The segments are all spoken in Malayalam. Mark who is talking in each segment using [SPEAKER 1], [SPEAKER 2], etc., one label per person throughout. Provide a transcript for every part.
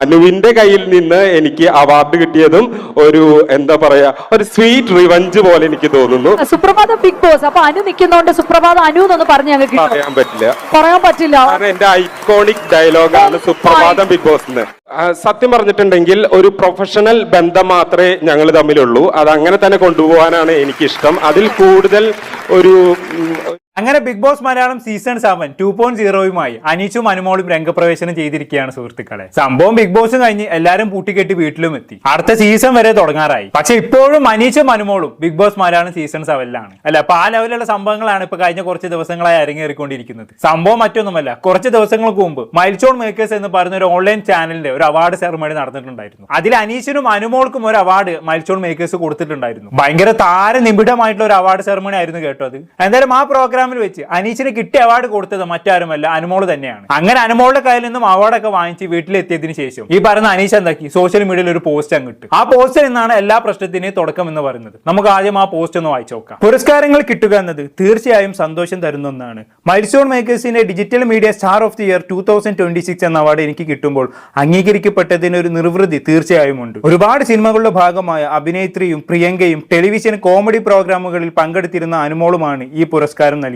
[SPEAKER 1] അനുവിന്റെ കയ്യിൽ നിന്ന് എനിക്ക് അവാർഡ് കിട്ടിയതും ഒരു എന്താ പറയാ ഒരു സ്വീറ്റ് റിവഞ്ച് പോലെ എനിക്ക് തോന്നുന്നു.
[SPEAKER 2] സുപ്രഭാതം ബിഗ് ബോസ്, അപ്പൊ അനു നിൽക്കുന്നോണ്ട് സുപ്രഭാതം അനു എന്നൊന്ന് പറഞ്ഞു ഞങ്ങൾക്ക്
[SPEAKER 1] പറയാൻ പറ്റില്ല,
[SPEAKER 2] പറയാൻ പറ്റില്ല.
[SPEAKER 1] കാരണം എന്റെ ഐക്കോണിക് ഡയലോഗാണ് സുപ്രഭാതം ബിഗ് ബോസ്. സത്യം പറഞ്ഞിട്ടുണ്ടെങ്കിൽ ഒരു പ്രൊഫഷണൽ ബന്ധം മാത്രമേ ഞങ്ങൾ തമ്മിലുള്ളൂ. അത് അങ്ങനെ തന്നെ കൊണ്ടുപോകാനാണ് എനിക്കിഷ്ടം. അതിൽ കൂടുതൽ ഒരു
[SPEAKER 3] അങ്ങനെ ബിഗ് ബോസ് മലയാളം സീസൺ 7 2.0യുമായി അനീഷും അനുമോളും രംഗപ്രവേശനം ചെയ്തിരിക്കുകയാണ് സുഹൃത്തുക്കളെ. സംഭവം ബിഗ് ബോസും കഴിഞ്ഞ് എല്ലാരും പൂട്ടിക്കെട്ടി വീട്ടിലും എത്തി. അടുത്ത സീസൺ വരെ തുടങ്ങാറായി. പക്ഷെ ഇപ്പോഴും അനീഷും അനുമോളും ബിഗ് ബോസ് മലയാളം സീസൺ 7ലാണ്. അല്ല, അപ്പൊ ആ ലെവലുള്ള സംഭവങ്ങളാണ് ഇപ്പൊ കഴിഞ്ഞ കുറച്ച് ദിവസങ്ങളായി അരങ്ങേറിക്കൊണ്ടിരിക്കുന്നത്. സംഭവം മറ്റൊന്നുമല്ല, കുറച്ച് ദിവസങ്ങൾക്ക് മുമ്പ് മൈൽസ്റ്റോൺ മേക്കേഴ്സ് എന്ന് പറയുന്ന ഒരു ഓൺലൈൻ ചാനലിന്റെ ഒരു അവാർഡ് സെറമണി നടന്നിട്ടുണ്ടായിരുന്നു. അതിൽ അനീഷിനും അനുമോൾക്കും ഒരു അവാർഡ് മൈൽസ്റ്റോൺ മേക്കേഴ്സ് കൊടുത്തിട്ടുണ്ടായിരുന്നു. ഭയങ്കര താരനിബിഡമായിട്ടുള്ള ഒരു അവാർഡ് സെറമണി ആയിരുന്നു കേട്ടോ അത്. എന്തായാലും ആ പ്രോഗ്രാമിൽ വെച്ച് അനീഷിന് കിട്ടിയ അവാർഡ് കൊടുത്തത് മറ്റാരുമല്ല, അനുമോള് തന്നെയാണ്. അങ്ങനെ അനുമോളുടെ കയ്യിൽ നിന്നും അവാർഡൊക്കെ വാങ്ങിച്ച് വീട്ടിലെത്തിയതിനു ശേഷം ഈ പറയുന്ന അനീഷ് എന്താക്കി സോഷ്യൽ മീഡിയയിൽ ഒരു പോസ്റ്റ് അങ്ങിട്ട്. ആ പോസ്റ്റിൽ നിന്നാണ് എല്ലാ പ്രശ്നത്തിന്റെയും തുടക്കം എന്ന് പറയുന്നത്. നമുക്ക് ആദ്യം ആ പോസ്റ്റ് ഒന്ന് വായിച്ചു നോക്കാം. പുരസ്കാരങ്ങൾ കിട്ടുക എന്നത് തീർച്ചയായും സന്തോഷം തരുന്ന ഒന്നാണ്. മൈൽസ്റ്റോൺ മേക്കേഴ്സിന്റെ digital media star of the year 2026 എന്ന അവാർഡ് എനിക്ക് കിട്ടുമ്പോൾ അംഗീകരിക്കപ്പെട്ടതിന് ഒരു നിർവൃതി തീർച്ചയായും ഉണ്ട്. ഒരുപാട് സിനിമകളുടെ ഭാഗമായ അഭിനേത്രിയും പ്രിയങ്കയും ടെലിവിഷൻ കോമഡി പ്രോഗ്രാമുകളിൽ പങ്കെടുത്തിരുന്ന അനുമോളുമാണ് ഈ പുരസ്കാരം നൽകിയത്.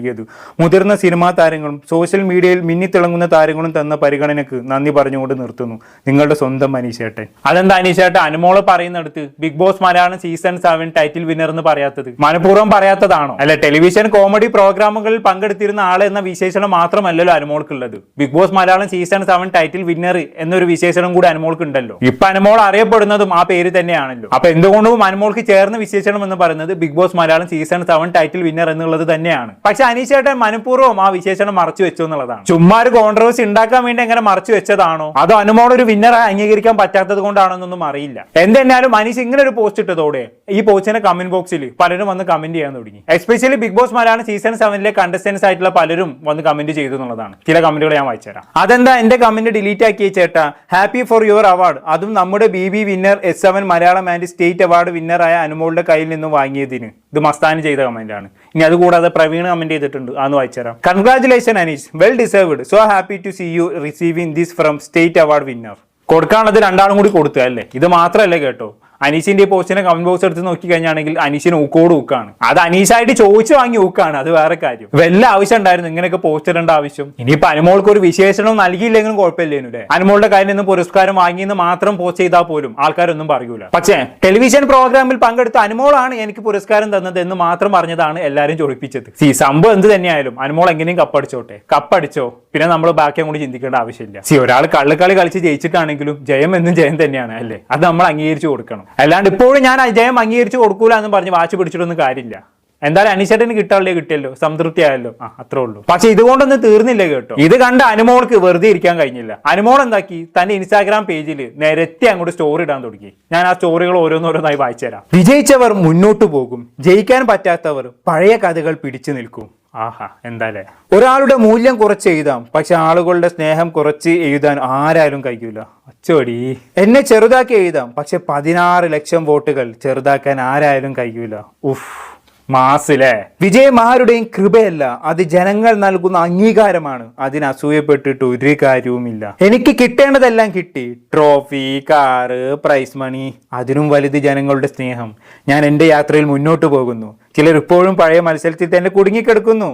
[SPEAKER 3] മുതിർന്ന സിനിമാ താരങ്ങളും സോഷ്യൽ മീഡിയയിൽ മിന്നിത്തിളങ്ങുന്ന താരങ്ങളും തന്ന പരിഗണനക്ക് നന്ദി പറഞ്ഞുകൊണ്ട് നിർത്തുന്നു. നിങ്ങളുടെ സ്വന്തം അനീഷേട്ടൻ. അതെന്താ അനീഷേട്ടൻ അനുമോള് പറയുന്നിടത്ത് big boss Malayalam season 7 title winner എന്ന് പറയാത്തത്? മനഃപൂർവ്വം പറയാത്തതാണോ? അല്ല, ടെലിവിഷൻ കോമഡി പ്രോഗ്രാമുകളിൽ പങ്കെടുത്തിരുന്ന ആള് എന്ന വിശേഷണം മാത്രമല്ലല്ലോ അനുമോൾക്കുള്ളത്. Big boss Malayalam season 7 title winner എന്നൊരു വിശേഷണം കൂടി അനുമോൾക്ക് ഉണ്ടല്ലോ. ഇപ്പൊ അനുമോൾ അറിയപ്പെടുന്നതും ആ പേര് തന്നെയാണല്ലോ. അപ്പൊ എന്തുകൊണ്ടും അനുമോൾക്ക് ചേർന്ന വിശേഷണം എന്ന് പറയുന്നത് big boss Malayalam season 7 title winner എന്നുള്ളത് തന്നെയാണ്. പക്ഷെ അനീഷേട്ടൻ മനഃപൂർവ്വം ആ വിശേഷണം മറച്ചു വെച്ചു എന്നുള്ളതാണ്. ചുമ്മാ ഒരു കോൺട്രവേഴ്സി ഉണ്ടാക്കാൻ വേണ്ടി എങ്ങനെ മറച്ചു വെച്ചതാണോ അതോ അനുമോൾ ഒരു വിന്നറായി അംഗീകരിക്കാൻ പറ്റാത്തത് കൊണ്ടാണെന്നൊന്നും അറിയില്ല. എന്തെന്നാലും അനീഷ് ഇങ്ങനെ ഒരു പോസ്റ്റ് ഇട്ടതോടെ ഈ പോസ്റ്റിന്റെ കമന്റ് ബോക്സിൽ പലരും വന്ന് കമന്റ് ചെയ്യാൻ തുടങ്ങി. Especially big boss Malayalam season 7 contestants ആയിട്ടുള്ള പലരും വന്ന് കമന്റ് ചെയ്തു എന്നുള്ളതാണ്. ചില കമന്റുകൾ ഞാൻ വായിച്ചുതരാം. അതെന്താ എന്റെ കമന്റ് ഡിലീറ്റ് ആക്കിയ ചേട്ടാ, ഹാപ്പി ഫോർ യുവർ അവാർഡ്, അതും നമ്മുടെ BB winner S7 Malayalam and state award വിന്നറായ അനുമോളുടെ കയ്യിൽ നിന്ന് വാങ്ങിയതിന്. ഇത് മസ്താനി ചെയ്ത കമന്റ് ആണ്. ഇനി അതുകൂടാതെ പ്രവീൺ കമന്റ് ചെയ്തിട്ടുണ്ട്, അതൊന്ന് വായിച്ചുതരാം. Congratulation Aneesh, well deserved, so happy to see you receiving this from state award winner. കൊടുക്കാനുള്ളത് രണ്ടാളും കൂടി കൊടുത്തു അല്ലേ. ഇത് മാത്രമല്ലേ കേട്ടോ, അനീഷിന്റെ പോസ്റ്റിനെ കമന്റ് ബോക്സ് എടുത്ത് നോക്കി കഴിഞ്ഞാണെങ്കിൽ അനീഷിന് ഊക്കോട് ഊക്കാണ്. അത് അനീഷായിട്ട് ചോദിച്ചു വാങ്ങി ഊക്കാണ്, അത് വേറെ കാര്യം. വല്ല ആവശ്യം ഉണ്ടായിരുന്നു ഇങ്ങനെയൊക്കെ പോസ്റ്റ് ഇടേണ്ട ആവശ്യം? ഇനിയിപ്പോ അനുമോൾക്ക് ഒരു വിശേഷണം നൽകിയില്ലെങ്കിലും കുഴപ്പമില്ലേനുല്ലേ. അനുമോളുടെ കയ്യിൽ നിന്ന് പുരസ്കാരം വാങ്ങിയെന്ന് മാത്രം പോസ്റ്റ് ചെയ്താൽ പോലും ആൾക്കാരൊന്നും പറയൂല. പക്ഷേ ടെലിവിഷൻ പ്രോഗ്രാമിൽ പങ്കെടുത്ത അനുമോളാണ് എനിക്ക് പുരസ്കാരം തന്നത് എന്ന് മാത്രം പറഞ്ഞതാണ് എല്ലാവരും ചൊടിപ്പിച്ചത്. സംഭവം എന്ത് തന്നെയായാലും അനുമോൾ എങ്ങനെയും കപ്പടിച്ചോട്ടെ. കപ്പടിച്ചോ പിന്നെ നമ്മൾ ബാക്കി അങ്ങോട്ട് ചിന്തിക്കേണ്ട ആവശ്യമില്ല. ഒരാൾ കള്ളുകളി കളിച്ച് ജയിച്ചിട്ടാണെങ്കിലും ജയം എന്നും ജയം തന്നെയാണ് അല്ലേ. അത് നമ്മൾ അംഗീകരിച്ചു കൊടുക്കണം. അല്ലാണ്ട് ഇപ്പോഴും ഞാൻ ജയം അംഗീകരിച്ചു കൊടുക്കൂല എന്ന് പറഞ്ഞ് വാച്ച് പിടിച്ചിട്ടൊന്നും കാര്യമില്ല. എന്തായാലും അനീഷേട്ടന് കിട്ടാനുള്ളത് കിട്ടിയല്ലോ, സംതൃപ്തി ആയല്ലോ, അത്രേ ഉള്ളൂ. പക്ഷെ ഇതുകൊണ്ടൊന്നും തീർന്നില്ല കേട്ടോ. ഇത് കണ്ട അനുമോൾക്ക് വെറുതെ ഇരിക്കാൻ കഴിഞ്ഞില്ല. അനുമോൾ എന്താക്കി, തന്റെ ഇൻസ്റ്റാഗ്രാം പേജിൽ നേരത്തെ അങ്ങോട്ട് സ്റ്റോറി ഇടാൻ തുടങ്ങി. ഞാൻ ആ സ്റ്റോറികൾ ഓരോന്നോരോന്നായി വായിച്ചു തരാം. വിജയിച്ചവർ മുന്നോട്ട് പോകും, ജയിക്കാൻ പറ്റാത്തവർ പഴയ കഥകൾ പിടിച്ചു നിൽക്കും. ആഹാ, എന്തായാലേ. ഒരാളുടെ മൂല്യം കുറച്ച് എഴുതാം, പക്ഷെ ആളുകളുടെ സ്നേഹം കുറച്ച് എഴുതാൻ ആരായാലും കഴിയൂല. അച്ചോടി. എന്നെ ചെറുതാക്കി എഴുതാം, പക്ഷെ 16 ലക്ഷം വോട്ടുകൾ ചെറുതാക്കാൻ ആരായാലും കഴിയൂല. ഉഫ്, മാസിലെ. വിജയം ആരുടെയും കൃപയല്ല, അത് ജനങ്ങൾ നൽകുന്ന അംഗീകാരമാണ്. അതിന് അസൂയപ്പെട്ടിട്ട് ഒരു കാര്യവുമില്ല. എനിക്ക് കിട്ടേണ്ടതെല്ലാം കിട്ടി, ട്രോഫി, കാറ്, പ്രൈസ് മണി. അതിനും വലുത് ജനങ്ങളുടെ സ്നേഹം. ഞാൻ എൻ്റെ യാത്രയിൽ മുന്നോട്ട് പോകുന്നു. ചിലർ ഇപ്പോഴും പഴയ മത്സരത്തിൽ തന്നെ കുടുങ്ങിക്കിടക്കുന്നു.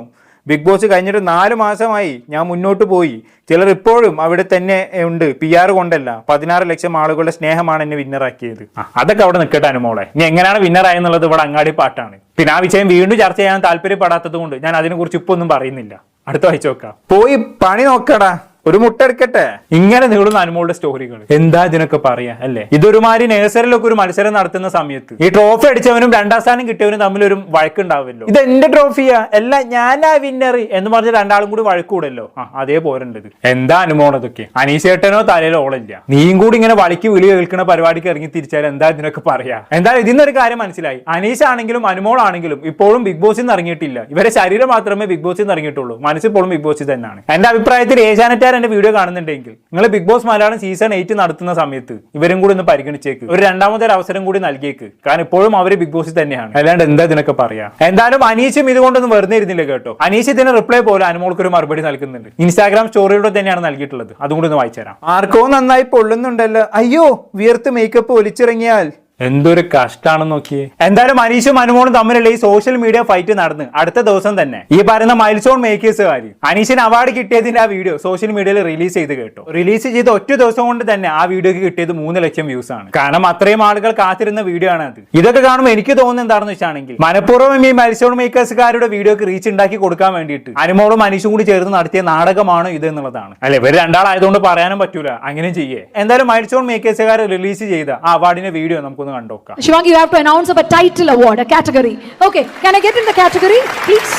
[SPEAKER 3] ബിഗ് ബോസ് കഴിഞ്ഞിട്ട് 4 മാസമായി ഞാൻ മുന്നോട്ട് പോയി. ചിലർ ഇപ്പോഴും അവിടെ തന്നെ ഉണ്ട്. PR കൊണ്ടല്ല, 16 ലക്ഷം ആളുകളുടെ സ്നേഹമാണ് എന്നെ വിന്നറാക്കിയത്. അതൊക്കെ അവിടെ നിൽക്കട്ടെ അനുമോളെ. ഇനി എങ്ങനെയാണ് വിന്നറായെന്നുള്ളത് ഇവിടെ അങ്ങാടി പാട്ടാണ്. പിന്നെ ആ വിഷയം വീണ്ടും ചർച്ച ചെയ്യാൻ താല്പര്യപ്പെടാത്തത് കൊണ്ട് ഞാൻ അതിനെക്കുറിച്ച് ഇപ്പൊ ഒന്നും പറയുന്നില്ല. അടുത്ത വായിച്ചു നോക്കാം. പോയി പണി നോക്കടാ, ഒരു മുട്ട എടുക്കട്ടെ. ഇങ്ങനെ നീളുന്ന അനുമോളുടെ സ്റ്റോറികൾ എന്താ ഇതിനൊക്കെ പറയാ അല്ലേ. ഇതൊരുമാതിരി നേഴ്സറിലൊക്കെ ഒരു മത്സരം നടത്തുന്ന സമയത്ത് ഈ ട്രോഫി അടിച്ചവനും 2ാം സ്ഥാനം കിട്ടിയവനും തമ്മിലൊരു വഴക്കുണ്ടാവല്ലോ. ഇത് എന്റെ ട്രോഫിയാ, അല്ല ഞാനാ വിന്നർ എന്ന് പറഞ്ഞ രണ്ടാളും കൂടി വഴക്കൂടല്ലോ. അതേ പോരണ്ടത്. എന്താ അനുമോൾ അതൊക്കെ. അനീഷേട്ടനോ തലയിലോ ഓളില്ല. നീയും കൂടി ഇങ്ങനെ വളിക്ക് വിളി കേൾക്കുന്ന പരിപാടിക്ക് ഇറങ്ങി തിരിച്ചാൽ എന്താ ഇതിനൊക്കെ പറയാ. എന്തായാലും ഇതിന്നൊരു കാര്യം മനസ്സിലായി. അനീഷ് ആണെങ്കിലും അനുമോൾ ആണെങ്കിലും ഇപ്പോഴും ബിഗ് ബോസിൽ നിന്ന് ഇറങ്ങിയിട്ടില്ല. ഇവരെ ശരീരം മാത്രമേ ബിഗ് ബോസിൽ നിന്ന് ഇറങ്ങിയിട്ടുള്ളൂ. മനസ്സിപ്പോഴും ബിഗ് ബോസിൽ തന്നെയാണ്. എന്റെ അഭിപ്രായത്തിൽ ഏഷ്യാനെറ്റുകാർ ആരെങ്കിലും എന്റെ വീഡിയോ കാണുന്നുണ്ടെങ്കിൽ നിങ്ങൾ ബിഗ് ബോസ് മലയാളം സീസൺ 8 നടത്തുന്ന സമയത്ത് ഇവരും കൂടി ഒന്ന് പരിഗണിച്ചേക്ക്, ഒരു രണ്ടാമതൊരു അവസരം കൂടി നൽകിയേക്ക്. കാരണം ഇപ്പോഴും അവര് ബിഗ് ബോസിൽ തന്നെയാണ്, അല്ലാണ്ട് എന്താ ഇതിനൊക്കെ പറയാ. എന്തായാലും അനീഷും ഇതുകൊണ്ടൊന്നും വെറുതെ ഇരുന്നില്ല കേട്ടോ. അനീഷ് ഇതിന് റിപ്ലൈ പോലെ അനുമോൾക്ക് ഒരു മറുപടി നൽകുന്നുണ്ട്. ഇൻസ്റ്റാഗ്രാം സ്റ്റോറിയിലൂടെ തന്നെയാണ് നൽകിയിട്ടുള്ളത്. അതും കൂടി ഒന്ന് വായിച്ചു തരാം. ആർക്കോ നന്നായി പൊള്ളുന്നുണ്ടല്ലോ, അയ്യോ വിയർത്ത് മേക്കപ്പ് ഒലിച്ചിറങ്ങിയാൽ എന്തൊരു കഷ്ടാണെന്ന് നോക്കിയേ. എന്തായാലും അനീഷും അനുമോളും തമ്മിലുള്ള ഈ സോഷ്യൽ മീഡിയ ഫൈറ്റ് നടന്ന് അടുത്ത ദിവസം തന്നെ ഈ പറയുന്ന മൈൽസ്റ്റോൺ മേക്കേഴ്സുകാര് അനീഷിന് അവാർഡ് കിട്ടിയതിന്റെ ആ വീഡിയോ സോഷ്യൽ മീഡിയയിൽ റിലീസ് ചെയ്ത് കേട്ടോ. റിലീസ് ചെയ്ത് ഒറ്റ ദിവസം കൊണ്ട് തന്നെ ആ വീഡിയോക്ക് കിട്ടിയത് 3 ലക്ഷം വ്യൂസ് ആണ്. കാരണം അത്രയും ആളുകൾ കാത്തിരുന്ന വീഡിയോ ആണ് അത്. ഇതൊക്കെ കാണുമ്പോൾ എനിക്ക് തോന്നുന്നത് എന്താണെന്ന് വെച്ചാണെങ്കിൽ മനഃപൂർവ്വം ഈ മൈൽസ്റ്റോൺ മേക്കേഴ്സുകാരുടെ വീഡിയോക്ക് റീച്ച് ഉണ്ടാക്കി കൊടുക്കാൻ വേണ്ടിയിട്ട് അനുമോളും അനീഷും കൂടി ചേർന്ന് നടത്തിയ നാടകമാണോ ഇത് എന്നുള്ളതാണ്. അല്ലെ ഇവർ രണ്ടാളായതുകൊണ്ട് പറയാനും പറ്റൂല, അങ്ങനെ ചെയ്യേ. എന്തായാലും മൈൽസ്റ്റോൺ മേക്കേഴ്സുകാർ റിലീസ് ചെയ്ത ആ അവാർഡിന്റെ വീഡിയോ നമുക്ക്
[SPEAKER 2] Shivangi, you have to announce a title award, a category. Okay, can I get in the category, please?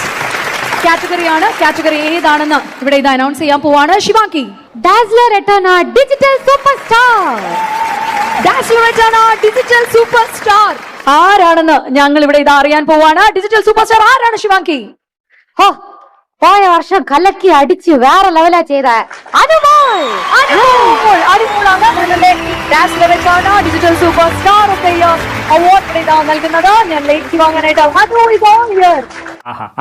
[SPEAKER 2] Category ആണ്. Category ഏതാണെന്ന് ഇവിടെ ഇത് അനൗൺസ് ചെയ്യാൻ പോവാണ്. Shivangi.
[SPEAKER 4] Dazzler Etana Digital Superstar.
[SPEAKER 2] Dazzler Etana Digital Superstar. ആരാണെന്ന് ഞങ്ങൾ ഇവിടെ ഇത് അറിയാൻ പോവാണ്. ഡിജിറ്റൽ സൂപ്പർ സ്റ്റാർ ആരാണ് Shivangi?
[SPEAKER 4] ഹോ, പോയ വർഷം കലക്കി അടിച്ച് വേറെ ലെവലാ ചെയ്ത അനുമോൾ.
[SPEAKER 2] അനുമോളാണ് ഞങ്ങളുടെ Dazzler Etana Digital Superstar of the Year award നൽകുന്നത്. ഞാൻ ലേക്ക് വാങ്ങാനായിട്ട്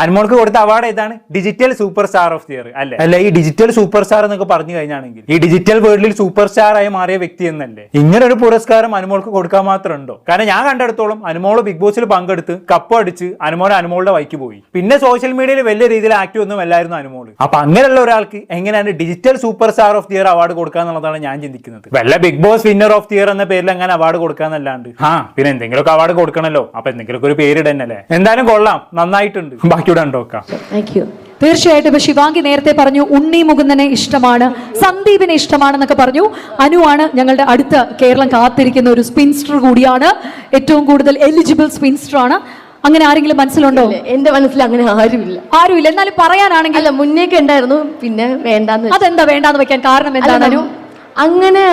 [SPEAKER 3] അനുമോൾക്ക് കൊടുത്ത അവാർഡ് ഏതാണ്? Digital super star of the year അല്ലെ? അല്ല, ഈ ഡിജിറ്റൽ സൂപ്പർ സ്റ്റാർ എന്നൊക്കെ പറഞ്ഞു കഴിഞ്ഞാണെങ്കിൽ ഈ ഡിജിറ്റൽ വേൾഡിൽ സൂപ്പർ സ്റ്റാർ ആയി മാറിയ വ്യക്തി എന്നല്ലേ ഇങ്ങനെ ഒരു പുരസ്കാരം അനുമോൾക്ക് കൊടുക്കാൻ മാത്രം ഉണ്ടോ? കാരണം ഞാൻ കണ്ടെടുത്തോളം അനുമോള് ബിഗ് ബോസിൽ പങ്കെടുത്ത് കപ്പ് അടിച്ച് അനുമോളുടെ വഴിക്ക് പോയി. പിന്നെ സോഷ്യൽ മീഡിയയിൽ വലിയ രീതിയിൽ ആക്റ്റീവ് ഒന്നും അല്ലായിരുന്നു അനുമോള്. അപ്പൊ അങ്ങനെയുള്ള ഒരാൾക്ക് എങ്ങനെയാണ് digital super star of the year award കൊടുക്കുക എന്നുള്ളതാണ് ഞാൻ ചിന്തിക്കുന്നത്. വല്ല big boss winner of the year എന്ന പേരിൽ അങ്ങനെ അവാർഡ് കൊടുക്കാന്നല്ലാണ്ട് പിന്നെ എന്തെങ്കിലുമൊക്കെ അവാർഡ് കൊടുക്കണല്ലോ. അപ്പൊ എന്തെങ്കിലുമൊക്കെ ഒരു പേരിടന്നല്ലേ. എന്തായാലും കൊള്ളാം, നന്നായിട്ടുണ്ട്. ബാക്കിയുടെ ഉണ്ടോക്കാം.
[SPEAKER 2] തീർച്ചയായിട്ടും. ഇപ്പൊ ശിവാംഗി നേരത്തെ പറഞ്ഞു ഉണ്ണി മുകുന്ദനെ ഇഷ്ടമാണ്, സന്ദീപിനെ ഇഷ്ടമാണെന്നൊക്കെ പറഞ്ഞു. അനുവാണ് ഞങ്ങളുടെ അടുത്ത കേരളം കാത്തിരിക്കുന്ന ഒരു സ്പിൻസ്റ്റർ കൂടിയാണ്. ഏറ്റവും കൂടുതൽ എലിജിബിൾ സ്പിൻസ്റ്റർ ആണ്. അങ്ങനെ ആരെങ്കിലും മനസ്സിലുണ്ടോ?
[SPEAKER 5] എന്റെ മനസ്സിൽ അങ്ങനെ ആരുമില്ല.
[SPEAKER 2] എന്നാലും പറയാനാണെങ്കിൽ
[SPEAKER 5] അല്ല, മുന്നേക്ക് ഉണ്ടായിരുന്നു, പിന്നെ വേണ്ടാന്ന്.
[SPEAKER 2] അതെന്താ വേണ്ടാന്ന് വെക്കാൻ കാരണം എന്താണ്?
[SPEAKER 5] അങ്ങനെ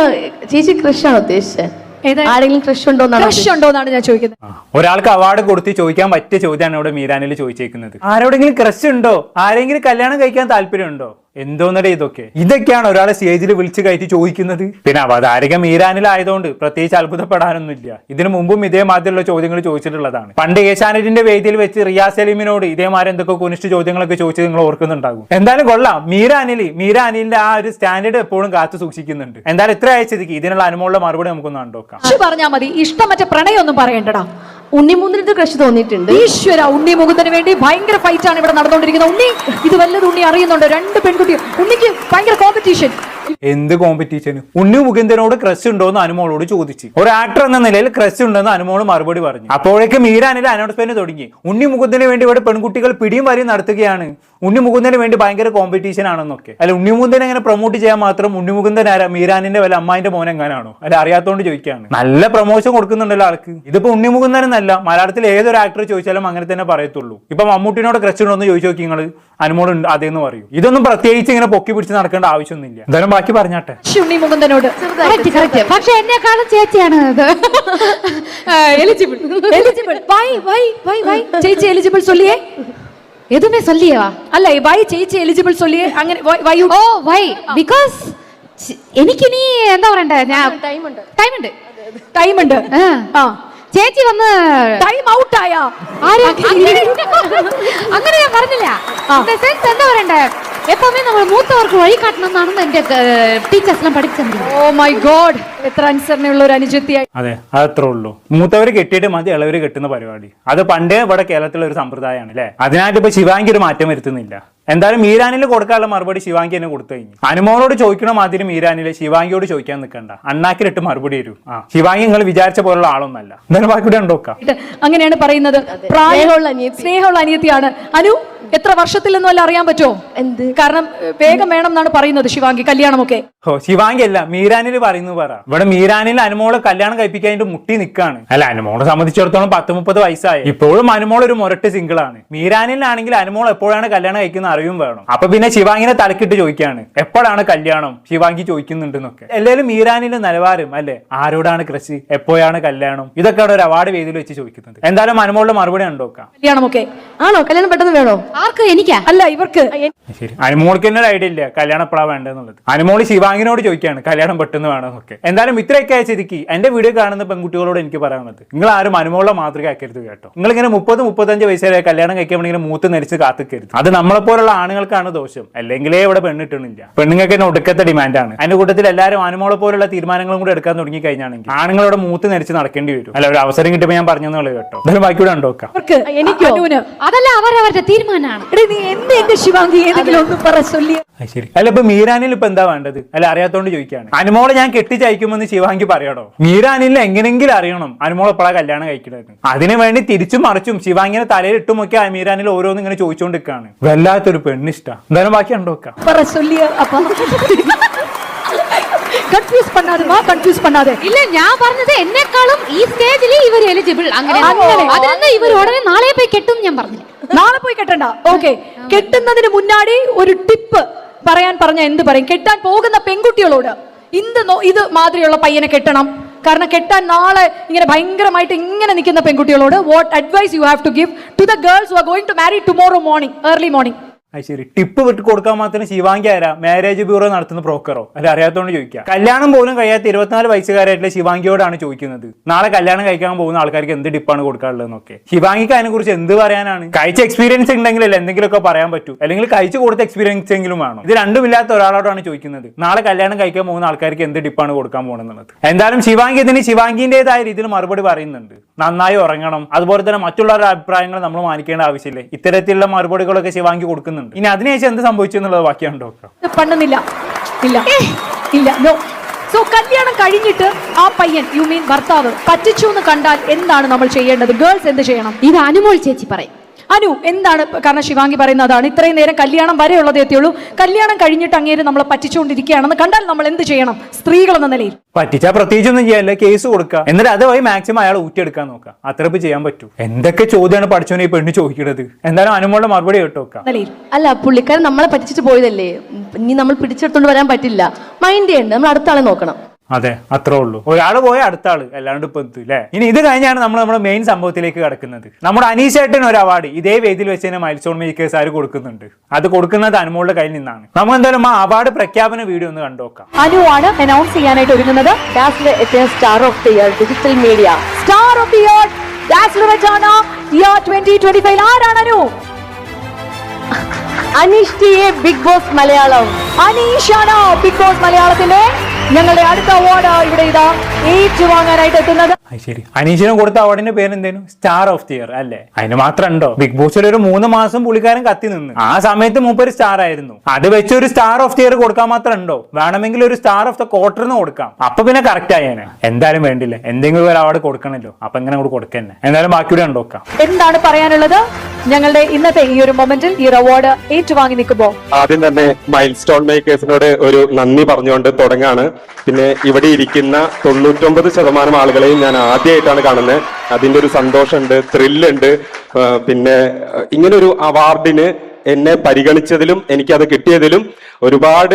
[SPEAKER 5] ചേച്ചി ക്രഷാണ് ഉദ്ദേശിച്ചത്? ആരെങ്കിലും ക്രഷ് ഉണ്ടോന്നാണ്
[SPEAKER 2] ഞാൻ ചോദിക്കുന്നത്.
[SPEAKER 3] ഒരാൾക്ക് അവാർഡ് കൊടുത്ത് ചോദിക്കാൻ പറ്റിയ ചോദ്യമാണ് ഇവിടെ മീരാനിൽ ചോദിച്ചേക്കുന്നത്. ആരോടെങ്കിലും ക്രഷ് ഉണ്ടോ? ആരെങ്കിലും കല്യാണം കഴിക്കാൻ താല്പര്യമുണ്ടോ? എന്തോന്നടേ ഇതൊക്കെയാണ് ഒരാളെ സ്റ്റേജിൽ വിളിച്ചു കയറ്റി ചോദിക്കുന്നത്. പിന്നെ അവതാരിക മീരാനിലായതുകൊണ്ട് പ്രത്യേകിച്ച് അത്ഭുതപ്പെടാനൊന്നുമില്ല. ഇതിനു മുമ്പും ഇതേമാതിരിയുള്ള ചോദ്യങ്ങൾ ചോദിച്ചിട്ടുള്ളതാണ്. പണ്ട് ഏഷ്യാനെറ്റിന്റെ വേദിയിൽ വെച്ച് റിയാസ് സലീമിനോട് ഇതേമാതിരി എന്തൊക്കെ കുനിഷ്ഠ ചോദ്യങ്ങളൊക്കെ ചോദിച്ചത് നിങ്ങൾ ഓർക്കുന്നുണ്ടാകും. എന്തായാലും കൊള്ളാം. മീരാനിലിന്റെ ആ ഒരു സ്റ്റാൻഡേർഡ് എപ്പോഴും കാത്തു സൂക്ഷിക്കുന്നുണ്ട്. എന്തായാലും ഇത്ര അയച്ചതിക്ക് ഇതിനുള്ള അനുമോളുടെ മറുപടി നമുക്കൊന്ന് കണ്ടോക്കാം.
[SPEAKER 2] പറഞ്ഞാൽ മതി, ഇഷ്ടം മറ്റേ പ്രണയം ഒന്നും പറയണ്ടടാ.
[SPEAKER 5] ഉണ്ണിമുകുന്ദന് ക്രഷ് തോന്നിയിട്ടുണ്ട്.
[SPEAKER 2] ഈശ്വര, ഉണ്ണി മുകുന്ദന് വേണ്ടി ഭയങ്കര ഫൈറ്റ് ആണ് ഇവിടെ നടന്നുകൊണ്ടിരിക്കുന്നത്. ഉണ്ണി ഇത് വല്ലതും ഉണ്ണി അറിയുന്നുണ്ടോ? 2 പെൺകുട്ടി, ഉണ്ണിക്ക് ഭയങ്കര കോമ്പറ്റീഷൻ.
[SPEAKER 3] എന്ത് കോമ്പറ്റീഷന്? ഉണ്ണി മുകുന്ദനോട് ക്രഷ് ഉണ്ടോന്ന് അനുമോളോട് ചോദിച്ചു. ഒരു ആക്ടർ എന്ന നിലയിൽ ക്രഷ് ഉണ്ടെന്ന് അനുമോള് മറുപടി പറഞ്ഞു. അപ്പോഴേക്ക് മീരാനിലെ അനൗൺസ്മെന്റ് തുടങ്ങി. ഉണ്ണി മുകുന്ദന് വേണ്ടി ഇവിടെ പെൺകുട്ടികൾ പിടിയും വരെയും നടത്തുകയാണ്, ഉണ്ണി മുകുന്ദന് വേണ്ടി ഭയങ്കര കോമ്പറ്റീഷൻ ആണെന്നൊക്കെ. അല്ല, ഉണ്ണി മുകുന്ദൻ എങ്ങനെ പ്രൊമോട്ട് ചെയ്യാൻ മാത്രം ഉണ്ണി മുകുന്ദൻ ആരാ? മീരാനിന്റെ വല്ല അമ്മായിന്റെ മോൻ എങ്ങാനാണോ? അല്ല, അറിയാത്തോണ്ട് ചോദിക്കുകയാണ്. നല്ല പ്രൊമോഷൻ കൊടുക്കുന്നുണ്ടല്ലോ ആൾക്ക്. ഇതിപ്പോ ഉണ്ണി മുകുന്ദൻ എന്നല്ല, മലയാളത്തിൽ ഏതൊരു ആക്ടർ ചോദിച്ചാലും അങ്ങനെ തന്നെ പറയത്തുള്ളൂ. ഇപ്പൊ മമ്മൂട്ടിനോട് ക്രഷ് ഉണ്ടോ എന്ന് ചോദിച്ചു നോക്കി നിങ്ങൾ, അനുമോൾ ഉണ്ട് അതേന്ന് പറയും. ഇതൊന്നും പ്രത്യേകിച്ച് ഇങ്ങനെ പൊക്കി പിടിച്ച് നടക്കേണ്ട ആവശ്യമൊന്നുമില്ല. എന്തായാലും ബാക്കി പറഞ്ഞാട്ടെ.
[SPEAKER 2] ഉണ്ണി മുകുന്ദനോട്
[SPEAKER 4] പക്ഷെ എന്നെക്കാളും ചേച്ചിയാണ്
[SPEAKER 2] എലിജിബിൾ. ചേച്ചി എലിജിബിൾ சொல்லியே
[SPEAKER 4] எதுவுமே சொல்லியவா?
[SPEAKER 2] അല്ല, വൈ ചേച്ചി എലിജിബിൾ சொல்லியே അങ്ങനെ
[SPEAKER 4] ഓ വൈ ബിക്കോസ് എനിക്കിനി എന്താ പറയണ്ടേ, ഞാൻ
[SPEAKER 2] ടൈം ഉണ്ട്.
[SPEAKER 4] ചേച്ചി വന്ന്
[SPEAKER 2] ടൈം ഔട്ട് ആയാ?
[SPEAKER 4] അങ്ങനെ ഞാൻ പറഞ്ഞില്ല. എന്താ പറയണ്ടേ, എപ്പോഴും നമ്മൾ മൂത്തവർക്ക് വഴി കാട്ടണമെന്നാണ് എന്റെ ടീച്ചേഴ്സ് എല്ലാം പഠിപ്പിച്ചത്.
[SPEAKER 2] ഓ മൈ ഗോഡ്, എത്ര അനുസരണയുള്ള ഒരു അനുജത്തിയായി.
[SPEAKER 3] അതെ, അതത്രേ ഉള്ളൂ. മൂത്തവര് കെട്ടിയിട്ട് മതി ഇളവര് കെട്ടുന്ന പരിപാടി. അത് പണ്ടേ ഇവിടെ കേരളത്തിലെ ഒരു സമ്പ്രദായമാണ് അല്ലെ. അതിനായിട്ട് ഇപ്പൊ ശിവാംഗി ഒരു മാറ്റം വരുത്തുന്നില്ല. എന്തായാലും മീരാനിൽ കൊടുക്കാനുള്ള മറുപടി ശിവാംഗി തന്നെ കൊടുത്തു കഴിഞ്ഞു. അനുമോളോട് ചോദിക്കണ മാതിരി മീരാനിലെ ശിവാംഗിയോട് ചോദിക്കാൻ നിൽക്കണ്ട, അണ്ണാക്കിലിട്ട് മറുപടി തരൂ. ശിവാംഗി നിങ്ങൾ വിചാരിച്ച പോലുള്ള ആളൊന്നല്ല. എന്തായാലും ബാക്കി ഉണ്ടോക്കാം.
[SPEAKER 2] അങ്ങനെയാണ് പറയുന്നത്. സ്നേഹമുള്ള അനിയത്തിയാണ് അനു. എത്ര വർഷത്തിൽ നിന്നും അല്ല അറിയാൻ പറ്റുമോ? കാരണം വേഗം വേണം എന്നാണ് പറയുന്നത് ശിവാംഗി കല്യാണമൊക്കെ.
[SPEAKER 3] ഓ ശിവാംഗി അല്ല മീരാനിൽ പറയുന്നു പറ. ഇവിടെ മീരാനിൽ അനുമോളെ കല്യാണം കഴിപ്പിക്കാനായിട്ട് മുട്ടി നിൽക്കാണ്. അല്ല അനുമോളെ സംബന്ധിച്ചിടത്തോളം 10-30 വയസ്സായി. ഇപ്പോഴും അനുമോൾ ഒരു മുരട്ട് സിംഗിൾ ആണ്. മീരാനിലാണെങ്കിൽ അനുമോൾ എപ്പോഴാണ് കല്യാണം കഴിക്കുന്ന അറിവും വേണം. അപ്പൊ പിന്നെ ശിവാംഗിനെ തലക്കിട്ട് ചോദിക്കാണ് എപ്പോഴാണ് കല്യാണം, ശിവാംഗി ചോദിക്കുന്നുണ്ടെന്നൊക്കെ. എല്ലാവരും മീരാനിൽ നിലവാരം അല്ലെ, ആരോടാണ് ക്രഷ്, എപ്പോഴാണ് കല്യാണം, ഇതൊക്കെയാണ് ഒരു അവാർഡ് വേദിയിൽ വെച്ച് ചോദിക്കുന്നത്. എന്തായാലും അനുമോളുടെ മറുപടി ഉണ്ടോക്കാം.
[SPEAKER 2] കല്യാണമൊക്കെ
[SPEAKER 5] ആണോ? കല്യാണം പെട്ടെന്ന് വേണോ?
[SPEAKER 4] ആർക്ക്? എനിക്കാ?
[SPEAKER 2] അല്ല ഇവർക്ക്.
[SPEAKER 3] ശരി, അനുമോൾക്ക് തന്നെ ഒരു ഐഡിയ ഇല്ല കല്യാണം എപ്പോഴാണ് വേണ്ടതെന്നുള്ളത്. അനുമോൾ ശിവാംഗിനോട് ചോദിക്കുകയാണ് കല്യാണം പെട്ടെന്ന് വേണമെന്നൊക്കെ. എന്തായാലും ഇത്രയൊക്കെ അയച്ചിരിക്കും എന്റെ വീഡിയോ കാണുന്ന പെൺകുട്ടികളോട് എനിക്ക് പറയാനുള്ളത്, നിങ്ങൾ ആരും അനുമോളുടെ മാതൃക ആക്കരുത് കേട്ടോ. നിങ്ങൾ ഇങ്ങനെ 30-35 വയസ്സുവരെ കല്യാണം കഴിക്കാൻ വേണമെങ്കിൽ മൂത്ത് നരിച്ച് കാത്തിക്കരുത്. അത് നമ്മളെപ്പോലുള്ള ആണുങ്ങൾക്കാണ് ദോഷം, അല്ലെങ്കിലേ ഇവിടെ പെണ്ണിട്ടണില്ല. പെണ്ണുങ്ങൾക്ക് തന്നെ ഒടുക്കത്തെ ഡിമാൻഡാണ്. അതിന്റെ കൂട്ടത്തിൽ എല്ലാവരും അനുമോളെ പോലുള്ള തീരുമാനങ്ങളും കൂടി എടുക്കാൻ തുടങ്ങി കഴിഞ്ഞാണെങ്കിൽ ആണുങ്ങളോട് മൂത്ത് നരിച്ച് നടക്കേണ്ടി വരും. അല്ല ഒരു അവസരം കിട്ടുമ്പോൾ ഞാൻ പറഞ്ഞെന്നുള്ളത് കേട്ടോ. എന്തായാലും ബാക്കിയൂടെ ഉണ്ടോക്കാം.
[SPEAKER 2] എനിക്കോ?
[SPEAKER 4] അതല്ല അവരവരുടെ തീരുമാനമാണ്.
[SPEAKER 2] നീ എന്ത് ശിവാംഗി ഏതെങ്കിലും ഒന്ന് പറ ചൊല്ലിയ.
[SPEAKER 3] ശരി, അല്ല ഇപ്പൊ മീരാനിൽ ഇപ്പൊ എന്താ വേണ്ടത്? അല്ല അറിയാത്തോണ്ട് ചോദിക്കാണ്. അനുമോളെ ഞാൻ കെട്ടിച്ചയക്കുമെന്ന് ശിവാംഗി പറയണോ? മീരാനിൽ എങ്ങനെങ്കിലും അറിയണം അനുമോൾ എപ്പോഴാ കല്യാണം കഴിക്കണത്. അതിനു വേണ്ടി തിരിച്ചും മറിച്ചും ശിവാംഗിനെ തലയിൽ ഇട്ടുമൊക്കെ മീരാനിൽ ഓരോന്നും ഇങ്ങനെ ചോദിച്ചോണ്ടിരിക്കാണ്. വല്ലാത്തൊരു പെണ്ണിഷ്ട. എന്തായാലും ബാക്കി ഉണ്ടോക്കാം.
[SPEAKER 2] കൺഫ്യൂസ് பண்ணாதே.
[SPEAKER 4] ഇല്ല ഞാൻ പറഞ്ഞത് എന്നെക്കാളും ഈ സ്റ്റേജിൽ ഇവർ എലിജിബിൾ. അങ്ങനെ അതിനൊന്നും ഇവർ ഉടനെ നാളെ പോയി കെട്ടും ഞാൻ പറഞ്ഞു.
[SPEAKER 2] നാളെ പോയി കെട്ടണ്ട. ഓക്കെ, കെട്ടുന്നതിന് മുന്നാടി ഒരു ടിപ്പ് പറയാൻ പറഞ്ഞ എന്ത് പറയും? കെട്ടാൻ പോകുന്ന പെൺകുട്ടികളോട് ഇത് മാതിരിയുള്ള പയ്യനെ കെട്ടണം. കാരണം കെട്ടാൻ നാളെ ഇങ്ങനെ ഭയങ്കരമായിട്ട് ഇങ്ങനെ നിൽക്കുന്ന പെൺകുട്ടികളോട് what advice you have to give to the girls who are going to marry tomorrow morning, early morning?
[SPEAKER 3] ശരി, ടിപ്പ് വിട്ട് കൊടുക്കാൻ മാത്രം ശിവാംഗി ആരാ? മാരേജ് ബ്യൂറോ നടത്തുന്ന ബ്രോക്കറോ? അല്ല അറിയാത്തോണ്ട് ചോദിക്കാം. കല്യാണം പോലും കഴിയാത്ത 24 വയസ്സുകാരായിട്ടുള്ള ശിവാംഗിയോടാണ് ചോദിക്കുന്നത് നാളെ കല്യാണം കഴിക്കാൻ പോകുന്ന ആൾക്കാർക്ക് എന്ത് ടിപ്പാണ് കൊടുക്കാനുള്ളതെന്നൊക്കെ. ശിവാംഗിക്ക് അതിനെ കുറിച്ച് എന്ത് പറയാനാണ്? കഴിച്ച എക്സ്പീരിയൻസ് ഉണ്ടെങ്കിലല്ലേ എന്തെങ്കിലുമൊക്കെ പറയാൻ പറ്റൂ, അല്ലെങ്കിൽ കഴിച്ചു കൊടുത്ത എക്സ്പീരിയൻസ് എങ്കിലും വേണം. ഇത് രണ്ടുമില്ലാത്ത ഒരാളോടാണ് ചോദിക്കുന്നത് നാളെ കല്യാണം കഴിക്കാൻ പോകുന്ന ആൾക്കാർക്ക് എന്ത് ടിപ്പാണ് കൊടുക്കാൻ പോകുന്നത്. എന്തായാലും ശിവാംഗി ഇതിന് ശിവാംഗിന്റേതായ രീതിയിൽ മറുപടി പറയുന്നുണ്ട്. നന്നായി ഉറങ്ങണം, അതുപോലെ തന്നെ മറ്റുള്ളവരുടെ അഭിപ്രായങ്ങൾ നമ്മൾ മാനിക്കേണ്ട ആവശ്യമില്ല. ഇത്തരത്തിലുള്ള മറുപടികളൊക്കെ ശിവാംഗി കൊടുക്കുന്നുണ്ട്. ഇനി അതിനുശേഷം എന്ത് സംഭവിച്ചു എന്നുള്ളത് ബാക്കിയുണ്ടോ?
[SPEAKER 2] പണ്ടുന്നില്ല, ഇല്ല ഇല്ല, നോ. സോ കല്യാണം കഴിഞ്ഞിട്ട് ആ പയ്യൻ, യു മീൻ ഭർത്താവ്, പറ്റിച്ചു എന്ന് കണ്ടാൽ എന്താണ് നമ്മൾ ചെയ്യേണ്ടത്? ഗേൾസ് എന്ത് ചെയ്യണം?
[SPEAKER 4] ഇത് അനുമോൾ ചേച്ചി പറയും.
[SPEAKER 2] അനു എന്താണ്? കാരണം ശിവാംഗി പറയുന്നതാണ് ഇത്രയും നേരം കല്യാണം വരെ ഉള്ളതേ എത്തിയുള്ളൂ, കല്യാണം കഴിഞ്ഞിട്ട് അങ്ങേര് നമ്മളെ പറ്റിച്ചുകൊണ്ടിരിക്കുകയാണെന്ന് കണ്ടാൽ നമ്മൾ എന്ത് ചെയ്യണം സ്ത്രീകൾ എന്ന നിലയിൽ?
[SPEAKER 3] പറ്റിച്ചാൽ പ്രത്യേകിച്ചൊന്നും ചെയ്യാല്ല, കേസ് കൊടുക്കുക, എന്നിട്ട് അതുവഴി മാക്സിമം അയാൾ ഊറ്റിയെടുക്കാൻ നോക്കാം. അത്രപ്പ് ചെയ്യാൻ പറ്റൂ. എന്തൊക്കെ ചോദ്യമാണ് പഠിച്ചോനെ ഈ പെണ്ണ് ചോദിക്കുന്നത്? എന്തായാലും അനുമോളുടെ മറുപടി കേട്ടോക്കാം.
[SPEAKER 5] അല്ല പുള്ളിക്കാരൻ നമ്മളെ പറ്റിച്ചിട്ട് പോയതല്ലേ, ഇനി നമ്മൾ പിടിച്ചെടുത്തോണ്ട് വരാൻ പറ്റില്ല. മൈൻഡ് ചെയ്യണ്ട, നമ്മൾ അടുത്ത ആളെ നോക്കണം.
[SPEAKER 3] അതെ, അത്രേ ഉള്ളൂ. ഒരാൾ പോയ അടുത്ത ആള്, അല്ലാണ്ട് ഇപ്പൊ അല്ലേ. ഇനി ഇത് കഴിഞ്ഞാണ് നമ്മൾ നമ്മുടെ മെയിൻ സംഭവത്തിലേക്ക് കടക്കുന്നത്. നമ്മുടെ അനീഷേട്ടന് ഒരു അവാർഡ് ഇതേ വേദിയിൽ വെച്ച് തന്നെ മൈൽസ്റ്റോൺ മേക്കേഴ്സ് ആര് കൊടുക്കുന്നുണ്ട്. അത് കൊടുക്കുന്നത് അനുമോളുടെ കയ്യിൽ നിന്നാണ്. നമ്മൾ എന്തായാലും ആ അവാർഡ് പ്രഖ്യാപന വീഡിയോ ഒന്ന് കണ്ടുനോക്കാം.
[SPEAKER 2] അനു ആണ് അനൗൺസ് ചെയ്യാനായിട്ട് ഒരുങ്ങുന്നത്.
[SPEAKER 5] Star of the year digital media
[SPEAKER 2] star of the year dazzler Rejana year 2025. ആരാണ് അനു?
[SPEAKER 5] അനീഷ് ടിയെ ബിഗ് ബോസ് മലയാളം.
[SPEAKER 2] അനീഷാണ് ബിഗ് ബോസ് മലയാളത്തിന്റെ ഞങ്ങളുടെ അടുത്ത അവാർഡ് ഇവിടെ ഇതാ ഏറ്റുവാങ്ങാനായിട്ട് എത്തുന്നത്.
[SPEAKER 3] ശരി, അനീഷിന് കൊടുത്ത അവാർഡിന്റെ പേര് എന്തേലും? സ്റ്റാർ ഓഫ് ദി ഇയർ അല്ലേ? അതിന് മാത്രം ഉണ്ടോ? ബിഗ് ബോസിൽ ഒരു 3 മാസം പുള്ളിക്കാരൻ കത്തി നിന്ന്. ആ സമയത്ത് മൂപ്പര് സ്റ്റാർ ആയിരുന്നു. അത് വെച്ച് ഒരു സ്റ്റാർ ഓഫ് ദി ഇയർ കൊടുക്കാൻ മാത്രം ഉണ്ടോ? വേണമെങ്കിൽ ഒരു സ്റ്റാർ ഓഫ് ദ ക്വാർട്ടറിന് കൊടുക്കാം. അപ്പൊ പിന്നെ കറക്റ്റ് ആയേനെ. എന്തായാലും വേണ്ടില്ല, എന്തെങ്കിലും ഒരു അവാർഡ് കൊടുക്കണല്ലോ. അപ്പൊ എങ്ങനെ കൂടെ കൊടുക്കന്നെ. എന്തായാലും ബാക്കിയൂടെ ഉണ്ടോക്കാം.
[SPEAKER 2] എന്താണ് പറയാനുള്ളത് ഞങ്ങളുടെ ഇന്നത്തെ ഈ ഒരു മൊമെന്റിൽ ഈ അവാർഡ് ഏറ്റുവാങ്ങി നിൽക്കുമ്പോ?
[SPEAKER 1] ആദ്യം തന്നെ മൈൽസ്റ്റോൺ മേക്കേഴ്സിനോട് ഒരു നന്ദി പറഞ്ഞുകൊണ്ട് തുടങ്ങാണ്. പിന്നെ ഇവിടെ ഇരിക്കുന്ന 99% ആളുകളെയും ഞാൻ ആദ്യമായിട്ടാണ് കാണുന്നത്. അതിന്റെ ഒരു സന്തോഷമുണ്ട്, ത്രില്ലുണ്ട്. പിന്നെ ഇങ്ങനെ ഒരു അവാർഡിന് എന്നെ പരിഗണിച്ചതിലും എനിക്കത് കിട്ടിയതിലും ഒരുപാട്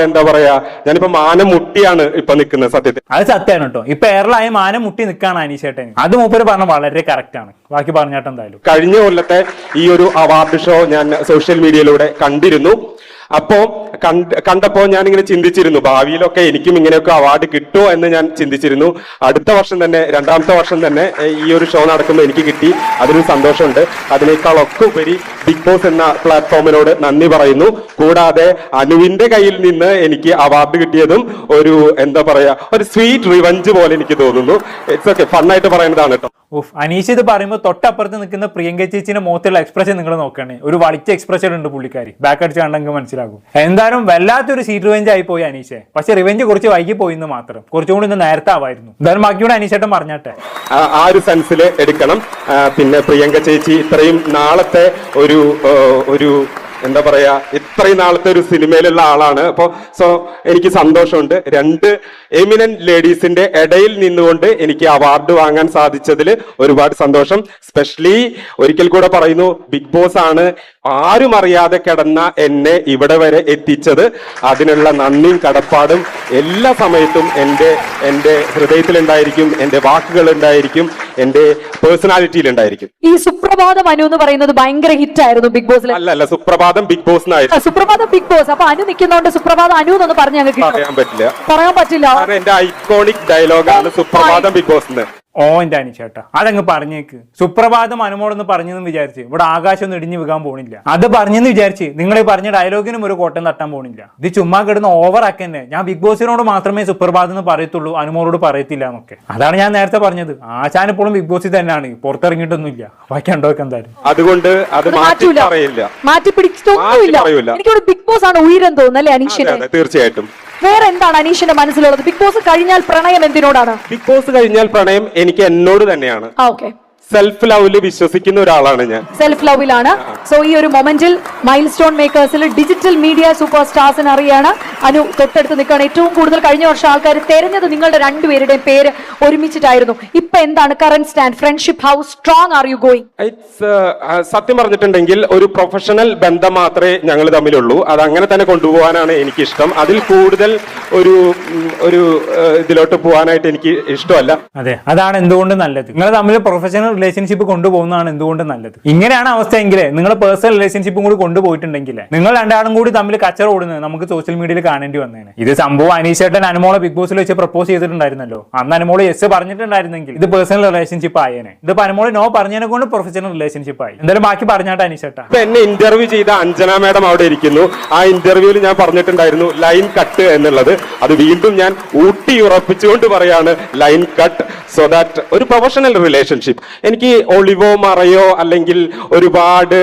[SPEAKER 1] എന്താ പറയാ, ഞാനിപ്പോ മാനം മുട്ടിയാണ് ഇപ്പൊ നിൽക്കുന്നത്. സത്യത്തിൽ
[SPEAKER 3] അത് സത്യമാണ് കേട്ടോ. ഇപ്പൊ എയർലൈൻ മാനം മുട്ടി നിൽക്കാണ് അനീഷേട്ടൻ. അത് മൂപ്പര് പറഞ്ഞ വളരെ കറക്റ്റ് ആണ്. ബാക്കി പറഞ്ഞാട്ട് എന്തായാലും
[SPEAKER 1] കഴിഞ്ഞ കൊല്ലത്തെ ഈ ഒരു അവാർഡ് ഷോ ഞാൻ സോഷ്യൽ മീഡിയയിലൂടെ കണ്ടിരുന്നു. അപ്പോ കണ്ടപ്പോ ഞാനിങ്ങനെ ചിന്തിച്ചിരുന്നു, ഭാവിയിലൊക്കെ എനിക്കും ഇങ്ങനെയൊക്കെ അവാർഡ് കിട്ടുമോ എന്ന് ഞാൻ ചിന്തിച്ചിരുന്നു. അടുത്ത വർഷം തന്നെ, 2ാമത്തെ വർഷം തന്നെ ഈ ഒരു ഷോ നടക്കുമ്പോൾ എനിക്ക് കിട്ടി. അതിനൊരു സന്തോഷമുണ്ട്. അതിനേക്കാളൊക്കെ ഉപരി ബിഗ് ബോസ് എന്ന പ്ലാറ്റ്ഫോമിനോട് നന്ദി പറയുന്നു. കൂടാതെ അനുവിന്റെ കയ്യിൽ നിന്ന് എനിക്ക് അവാർഡ് കിട്ടിയതും ഒരു എന്താ പറയാ, ഒരു സ്വീറ്റ് റിവഞ്ച് പോലെ എനിക്ക് തോന്നുന്നു. ഇറ്റ്സ് ഓക്കെ, ഫണ്ണായിട്ട് പറയുന്നതാണ് കേട്ടോ.
[SPEAKER 3] അനീഷ് ഇത് പറയുമ്പോൾ തൊട്ടപ്പുറത്ത് നിൽക്കുന്ന പ്രിയങ്ക ചേച്ചിന്റെ മുഖത്തുള്ള എക്സ്പ്രഷൻ നിങ്ങൾ നോക്കണേ. ഒരു വളിച്ച എക്സ്പ്രഷൻ ഉണ്ട് പുള്ളിക്കാരി. ബാക്ക് അടിച്ച് കണ്ടെങ്കിൽ മനസ്സിലാകും. എന്തായാലും വല്ലാത്തൊരു സീറ്റ് റിവെഞ്ച് ആയി പോയി അനീഷെ. പക്ഷെ റിവെഞ്ച് കുറച്ച് വൈകി പോയിന്ന് മാത്രം. കുറച്ചുകൂടി ഇന്ന് നേരത്തെ ആവായിരുന്നു. എന്തായാലും ബാക്കിയൂടെ അനീഷേട്ടൻ പറഞ്ഞാട്ടെ.
[SPEAKER 1] ആ ഒരു സെൻസിൽ എടുക്കണം. പിന്നെ പ്രിയങ്ക ചേച്ചി ഇത്രയും നാളത്തെ ഒരു എന്താ പറയാ ഇത്രയും നാളത്തെ ഒരു സിനിമയിലുള്ള ആളാണ്. അപ്പൊ എനിക്ക് സന്തോഷമുണ്ട്. രണ്ട് എമിനന്റ് ലേഡീസിന്റെ ഇടയിൽ നിന്നുകൊണ്ട് എനിക്ക് അവാർഡ് വാങ്ങാൻ സാധിച്ചതിൽ ഒരുപാട് സന്തോഷം. സ്പെഷ്യലി ഒരിക്കൽ കൂടെ പറയുന്നു, ബിഗ് ബോസ് ആണ് ആരും അറിയാതെ കിടന്ന എന്നെ ഇവിടെ വരെ എത്തിച്ചത്. അതിനുള്ള നന്ദിയും കടപ്പാടും എല്ലാ സമയത്തും എൻ്റെ ഹൃദയത്തിലുണ്ടായിരിക്കും, എൻ്റെ വാക്കുകൾ ഉണ്ടായിരിക്കും, എൻ്റെ പേഴ്സണാലിറ്റിയിൽ ഉണ്ടായിരിക്കും.
[SPEAKER 2] ഈ സുപ്രഭാതം അനു എന്ന് പറയുന്നത് ഭയങ്കര ഹിറ്റ് ആയിരുന്നു ബിഗ് ബോസിൽ.
[SPEAKER 1] അല്ല, സുപ്രഭാതം ബിഗ് ബോസ്
[SPEAKER 2] സുപ്രഭാതം ബിഗ് ബോസ്. അപ്പൊ അനു നിൽക്കുന്നോണ്ട് സുപ്രഭാതം അനു എന്നൊന്ന് പറഞ്ഞു ഞങ്ങൾക്ക് പറയാൻ പറ്റില്ല.
[SPEAKER 1] കാരണം എന്റെ ഐക്കോണിക് ഡയലോഗാണ് സുപ്രഭാതം ബിഗ് ബോസ്.
[SPEAKER 3] ഓ എന്റെ അനിച്ചേട്ടാ, അതങ്ങ് പറഞ്ഞേക്ക്. സുപ്രഭാതം അനുമോളെന്ന് പറഞ്ഞെന്ന് വിചാരിച്ച് ഇവിടെ ആകാശം ഒന്നും ഇടിഞ്ഞു വീകാൻ പോണില്ല. അത് പറഞ്ഞെന്ന് വിചാരിച്ച് നിങ്ങൾ ഈ പറഞ്ഞ ഡയലോഗിനും ഒരു കോട്ടം തട്ടാൻ പോണില്ല. ഇത് ചുമ്മാ കിടന്ന് ഓവർ ആക്കന്നെ. ഞാൻ ബിഗ് ബോസിനോട് മാത്രമേ സുപ്രഭാതം എന്ന് പറയത്തുള്ളൂ, അനുമോളോട് പറയത്തില്ല എന്നൊക്കെ. അതാണ് ഞാൻ നേരത്തെ പറഞ്ഞത്. ആശാൻ ഇപ്പോഴും ബിഗ് ബോസിൽ തന്നെയാണ്, പുറത്തിറങ്ങിയിട്ടൊന്നുമില്ല. ബാക്കി ഉണ്ടോക്കെ എന്തായാലും
[SPEAKER 1] അതുകൊണ്ട് അത്
[SPEAKER 2] മാറ്റി പിടിച്ചിട്ടൊന്നുമില്ല. എനിക്കൊരു ബിഗ് ബോസ് ആണ് ഉയരം തോന്നുന്നല്ലേ അനീഷിന്റെ?
[SPEAKER 1] തീർച്ചയായിട്ടും.
[SPEAKER 2] വേറെ എന്താണ് അനീഷിന്റെ മനസ്സിലുള്ളത്? ബിഗ് ബോസ് കഴിഞ്ഞാൽ പ്രണയം എന്തിനോടാണ്?
[SPEAKER 1] ബിഗ് ബോസ് കഴിഞ്ഞാൽ പ്രണയം എനിക്ക് എന്നോട് തന്നെയാണ്.
[SPEAKER 2] ഓക്കെ,
[SPEAKER 1] സെൽഫ് ലവില് വിശ്വസിക്കുന്ന ഒരാളാണ് ഞാൻ.
[SPEAKER 2] സെൽഫ് ലവിലാണ്. സോ ഈ ഒരു മൊമെന്റിൽ മൈൽ സ്റ്റോൺ മേക്കേഴ്സിൽ ഡിജിറ്റൽ മീഡിയ സൂപ്പർ സ്റ്റാർസിന് അറിയാണ് അനു തൊട്ടടുത്ത് നിൽക്കുകയാണ്. ഏറ്റവും കൂടുതൽ കഴിഞ്ഞ വർഷം ആൾക്കാർ തെരഞ്ഞത് നിങ്ങളുടെ രണ്ടുപേരുടെയും പേര് ഒരുമിച്ചിട്ടായിരുന്നു. ഇപ്പൊ എന്താണ് current stand? Friendship, how strong are you going?
[SPEAKER 1] സത്യം പറഞ്ഞിട്ടുണ്ടെങ്കിൽ ഒരു പ്രൊഫഷണൽ ബന്ധം മാത്രമേ ഞങ്ങൾ തമ്മിലുള്ളൂ. അത് അങ്ങനെ തന്നെ കൊണ്ടുപോകാനാണ് എനിക്കിഷ്ടം. അതിൽ കൂടുതൽ ഒരു ഇതിലോട്ട് പോകാനായിട്ട് എനിക്ക് ഇഷ്ടമല്ല.
[SPEAKER 3] അതെ, അതാണ് എന്തുകൊണ്ട് നല്ലത്. നിങ്ങൾ തമ്മിൽ പ്രൊഫഷണൽ റിലേഷൻഷിപ്പ് കൊണ്ടുപോകുന്നതാണ് എന്തുകൊണ്ട് നല്ലത്. ഇങ്ങനെയാണ് അവസ്ഥയെങ്കിൽ നിങ്ങൾ പേഴ്സണൽ റിലേഷൻഷിപ്പും കൂടി കൊണ്ടുപോയിട്ടുണ്ടെങ്കിൽ നിങ്ങൾ രണ്ടാളും കൂടി തമ്മിൽ കച്ചറ ഓടുന്നത് നമുക്ക് സോഷ്യൽ മീഡിയയിൽ കാണേണ്ടി വന്നേനെ. ഇത് സംഭവം അനീഷേട്ടൻ അനുമോളെ ബിഗ് ബോസിൽ വെച്ച് പ്രപ്പോസ് ചെയ്തിട്ടുണ്ടായിരുന്നല്ലോ. അന്ന് അനുമോള് യെസ് പറഞ്ഞിട്ടുണ്ടായിരുന്നെങ്കിൽ ഇത് പേഴ്സണൽ റിലേഷൻഷിപ്പ് ആയേനെ. ഇത് അനുമോള് നോ പറഞ്ഞതിനെ കൊണ്ട് പ്രൊഫഷണൽ റിലേഷൻഷിപ്പ് ആയി. എന്തായാലും ബാക്കി പറഞ്ഞാട്ടെ അനീഷേട്ടാ.
[SPEAKER 1] എന്നെ ഇന്റർവ്യൂ ചെയ്ത അഞ്ജന മാഡം അവിടെ ഇരിക്കുന്നു. ആ ഇന്റർവ്യൂവിൽ ഞാൻ പറഞ്ഞിട്ടുണ്ടായിരുന്നു ലൈൻ കട്ട് എന്നുള്ളത്. അത് വീണ്ടും ഞാൻ ഊട്ടി ഉറപ്പിച്ചുകൊണ്ട് പറയാണ്, ലൈൻ കട്ട്. സോ ദാറ്റ് ഒരു പ്രൊഫഷണൽ റിലേഷൻഷിപ്പ് എനിക്ക് ഒളിവോ മറയോ അല്ലെങ്കിൽ ഒരുപാട്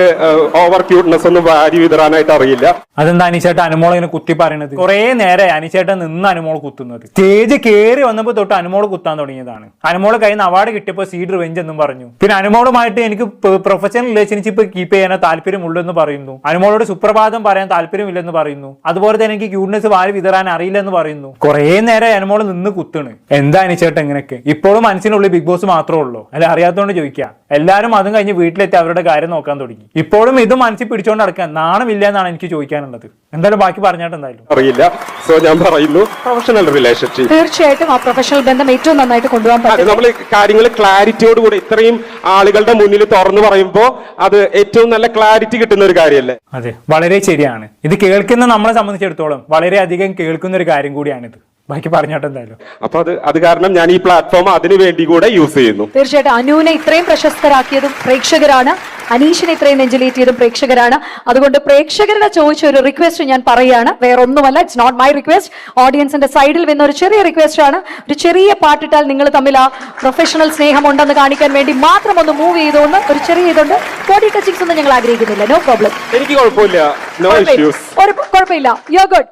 [SPEAKER 1] ഓവർ ക്യൂട്ട്നെസ് ഒന്നും വാരി വിതറാനായിട്ട് അറിയില്ല.
[SPEAKER 3] അതെന്താ അനീഷേട്ട അനുമോളെ ഇങ്ങനെ കുത്തി പറയണത്? കുറെ നേരെ അനീഷേട്ടൻ നിന്ന് അനുമോൾ കുത്തുന്നത്. സ്റ്റേജ് കയറി വന്നപ്പോൾ തൊട്ട് അനുമോൾ കുത്താൻ തുടങ്ങിയതാണ്. അനുമോള് കയ്യിൽ നിന്ന് അവാർഡ് കിട്ടിയപ്പോൾ സീഡ് റിവെഞ്ച് എന്നും പറഞ്ഞു. പിന്നെ അനുമോളുമായിട്ട് എനിക്ക് പ്രൊഫഷണൽ റിലേഷൻഷിപ്പ് കീപ്പ് ചെയ്യാൻ താല്പര്യമുള്ളെന്ന് പറയുന്നു. അനുമോളോട് സുപ്രഭാതം പറയാൻ താല്പര്യമില്ലെന്ന് പറയുന്നു. അതുപോലെ തന്നെ എനിക്ക് ക്യൂട്ട്നെസ് വാരി വിതറാൻ അറിയില്ലെന്ന് പറയുന്നു. കുറെ നേരം അനുമോള് നിന്ന് കുത്തണ്. എന്താ അനീഷേട്ട ഇങ്ങനെയൊക്കെ? ഇപ്പോഴും മനസ്സിനുള്ളിൽ ബിഗ് ബോസ് മാത്രമേ ഉള്ളൂ? അല്ല, അറിയാത്തതുകൊണ്ട് ചോദിക്കാം. എല്ലാവരും അതും കഴിഞ്ഞ് വീട്ടിലെത്തി അവരുടെ കാര്യം നോക്കാൻ തുടങ്ങി. ഇപ്പോഴും ഇത് മനസ്സിൽ പിടിച്ചോണ്ട് നടക്കാൻ നാണമില്ല എന്നാണ് എനിക്ക് ചോദിക്കാനുള്ളത്. എന്തായാലും ബാക്കി പറഞ്ഞാട്ട് എന്തായാലും
[SPEAKER 1] അറിയില്ല. സോ ഞാൻ പറയുന്നു പ്രൊഫഷണൽ റിലേഷൻഷിപ്പ്.
[SPEAKER 2] തീർച്ചയായിട്ടും ആ പ്രൊഫഷണൽ ബന്ധം ഏറ്റവും നന്നായിട്ട് കൊണ്ടുപോകാൻ പറ്റും.
[SPEAKER 1] നമ്മൾ കാര്യങ്ങൾ ക്ലാരിറ്റിയോടുകൂടി ഇത്രയും ആളുകളുടെ മുന്നിൽ തുറന്നു പറയുമ്പോൾ അത് ഏറ്റവും നല്ല ക്ലാരിറ്റി കിട്ടുന്ന ഒരു കാര്യമല്ലേ?
[SPEAKER 3] അതെ, വളരെ ശരിയാണ്. ഇത് കേൾക്കുന്ന നമ്മളെ സംബന്ധിച്ചിടത്തോളം വളരെ അധികം കേൾക്കുന്ന ഒരു കാര്യം കൂടിയാണിത്. ബാക്കി പറഞ്ഞോട്ടെ എന്തായാലും.
[SPEAKER 1] അപ്പൊ അത് കാരണം ഞാൻ ഈ പ്ലാറ്റ്ഫോം അതിനു വേണ്ടി കൂടെ യൂസ് ചെയ്യുന്നു.
[SPEAKER 2] തീർച്ചയായിട്ടും അനുവിനെ ഇത്രയും പ്രശസ്തരാക്കിയതും പ്രേക്ഷകരാണ്. അനീഷിനെ ഇത്രയും നെഞ്ചിലേറ്റിയതും പ്രേക്ഷകരാണ്. അതുകൊണ്ട് പ്രേക്ഷകരുടെ ചോദിച്ച ഒരു റിക്വസ്റ്റ് ഞാൻ പറയുകയാണ്. വേറൊന്നുമല്ല, ഇറ്റ്സ് നോട്ട് മൈ റിക്വസ്റ്റ്. ഓഡിയൻസിന്റെ സൈഡിൽ വന്ന ഒരു ചെറിയ റിക്വസ്റ്റ് ആണ്. ഒരു ചെറിയ പാട്ടിട്ടാൽ നിങ്ങൾ തമ്മിൽ ആ പ്രൊഫഷണൽ സ്നേഹം ഉണ്ടെന്ന് കാണിക്കാൻ വേണ്ടി മാത്രം ഒന്ന് മൂവ് ചെയ്തുകൊണ്ട് ഒരു ചെറിയ ഇതുണ്ട്. ബോഡി ടച്ചിങ്സ് ഒന്നും ഞങ്ങൾ ആഗ്രഹിക്കുന്നില്ല. No problem.
[SPEAKER 1] എനിക്ക് കുഴപ്പമില്ല. No issues.
[SPEAKER 2] ഒരു കുഴപ്പമില്ല. You are good.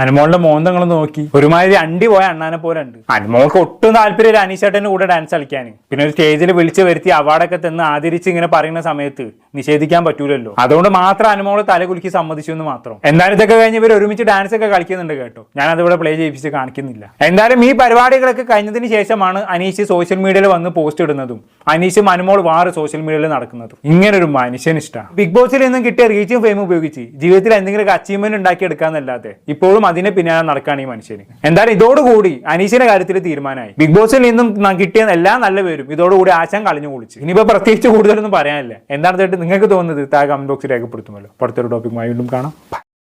[SPEAKER 3] അനുമോളുടെ മോന്തങ്ങൾ നോക്കി ഒരുമാതിരി അണ്ടി പോയ അണ്ണാനെ പോലെ ഉണ്ട്. അനുമോൾക്ക് ഒട്ടും താല്പര്യമില്ല അനീഷേട്ടന്റെ കൂടെ ഡാൻസ് കളിക്കാൻ. പിന്നെ ഒരു സ്റ്റേജിൽ വിളിച്ചു വരുത്തി അവാർഡൊക്കെ തന്ന് ആദരിച്ച് ഇങ്ങനെ പറയുന്ന സമയത്ത് നിഷേധിക്കാൻ പറ്റൂലല്ലോ. അതുകൊണ്ട് മാത്രം അനുമോള് തലകുലുക്കി സമ്മതിച്ചു എന്ന് മാത്രം. എന്തായാലും ഇതൊക്കെ കഴിഞ്ഞ് ഇവർ ഒരുമിച്ച് ഡാൻസ് ഒക്കെ കളിക്കുന്നുണ്ട് കേട്ടോ. ഞാൻ അതിവിടെ പ്ലേ ചെയ്യിപ്പിച്ച് കാണിക്കുന്നില്ല. എന്തായാലും ഈ പരിപാടികളൊക്കെ കഴിഞ്ഞതിന് ശേഷമാണ് അനീഷ് സോഷ്യൽ മീഡിയയിൽ വന്ന് പോസ്റ്റ് ഇടുന്നതും അനീഷും അനുമോൾ വാറ് സോഷ്യൽ മീഡിയയിൽ നടക്കുന്നതും. ഇങ്ങനൊരു മനുഷ്യൻ ഇഷ്ടമാണ്. ബിഗ് ബോസിൽ നിന്നും കിട്ടിയ റീച്ചും ഫെയിം ഉപയോഗിച്ച് ജീവിതത്തിൽ എന്തെങ്കിലും അച്ചീവ്മെന്റ് ഉണ്ടാക്കി എടുക്കാന്നല്ലാതെ ഇപ്പോഴും അതിനെ പിന്നാലെ നടക്കാണ് ഈ മനുഷ്യന്. എന്തായാലും ഇതോടുകൂടി അനീഷിന്റെ കാര്യത്തിൽ തീരുമാനമായി. ബിഗ് ബോസിൽ നിന്നും കിട്ടിയ എല്ലാ നല്ല പേരും ഇതോടുകൂടി ആശാൻ കളഞ്ഞു കുളിച്ച്. ഇനിയിപ്പോ പ്രത്യേകിച്ച് കൂടുതലൊന്നും പറയാനില്ല. എന്താണ് നിങ്ങൾക്ക് തോന്നുന്നത്? താഴെ കമന്റ് ബോക്സിൽ രേഖപ്പെടുത്തുമല്ലോ. അടുത്തൊരു ടോപ്പിക്കുമായി വീണ്ടും കാണാം.